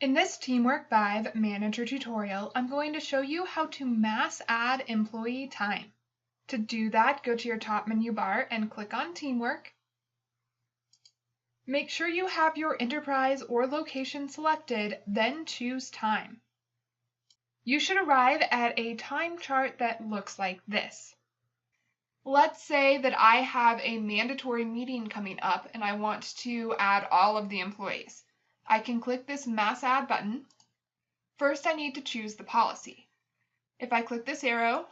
In this TeamWork 5 Manager tutorial, I'm going to show you how to mass add employee time. To do that, go to your top menu bar and click on TeamWork. Make sure you have your enterprise or location selected, then choose time. You should arrive at a time chart that looks like this. Let's say that I have a mandatory meeting coming up and I want to add all of the employees. I can click this Mass Add button. First, I need to choose the policy. If I click this arrow,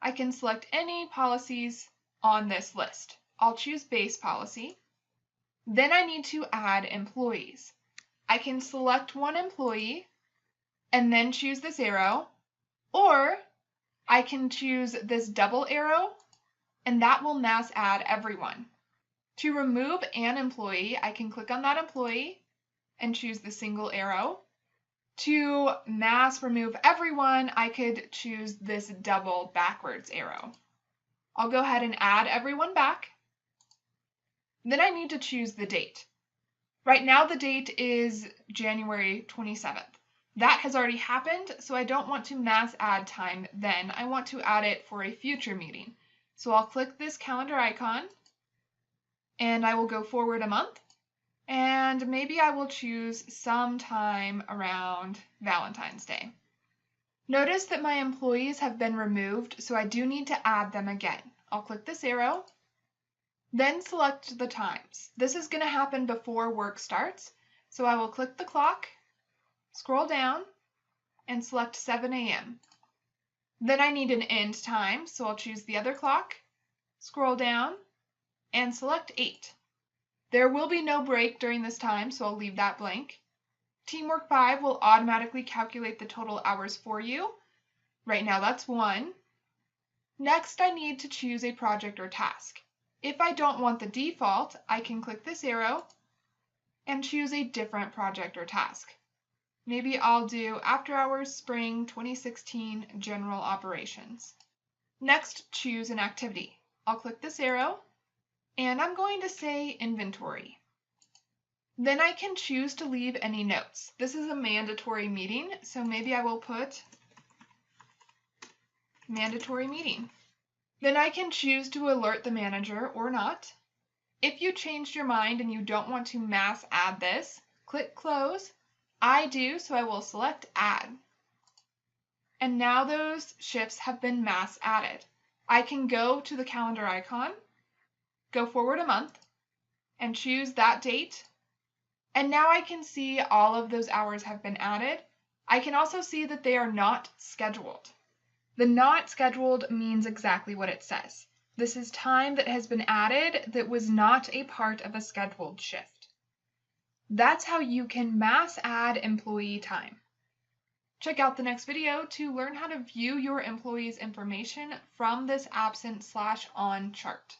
I can select any policies on this list. I'll choose Base Policy. Then I need to add employees. I can select one employee and then choose this arrow, or I can choose this double arrow and that will mass add everyone. To remove an employee, I can click on that employee and choose the single arrow. To mass remove everyone, I could choose this double backwards arrow. I'll go ahead and add everyone back. Then I need to choose the date. Right now the date is January 27th. That has already happened, so I don't want to mass add time then. I want to add it for a future meeting. So I'll click this calendar icon and I will go forward a month. And maybe I will choose sometime around Valentine's Day. Notice that my employees have been removed, so I do need to add them again. I'll click this arrow, then select the times. This is going to happen before work starts, so I will click the clock, scroll down, and select 7 a.m. Then I need an end time, so I'll choose the other clock, scroll down, and select 8. There will be no break during this time, so I'll leave that blank. TeamWork 5 will automatically calculate the total hours for you. Right now that's 1. Next, I need to choose a project or task. If I don't want the default, I can click this arrow and choose a different project or task. Maybe I'll do After Hours Spring 2016 General Operations. Next, choose an activity. I'll click this arrow and I'm going to say inventory. Then I can choose to leave any notes. This is a mandatory meeting, so maybe I will put mandatory meeting. Then I can choose to alert the manager or not. If you changed your mind and you don't want to mass add this, click close. I do, so I will select add. And now those shifts have been mass added. I can go to the calendar icon, go forward a month, and choose that date. And now I can see all of those hours have been added. I can also see that they are not scheduled. The not scheduled means exactly what it says. This is time that has been added that was not a part of a scheduled shift. That's how you can mass add employee time. Check out the next video to learn how to view your employees' information from this absent/on chart.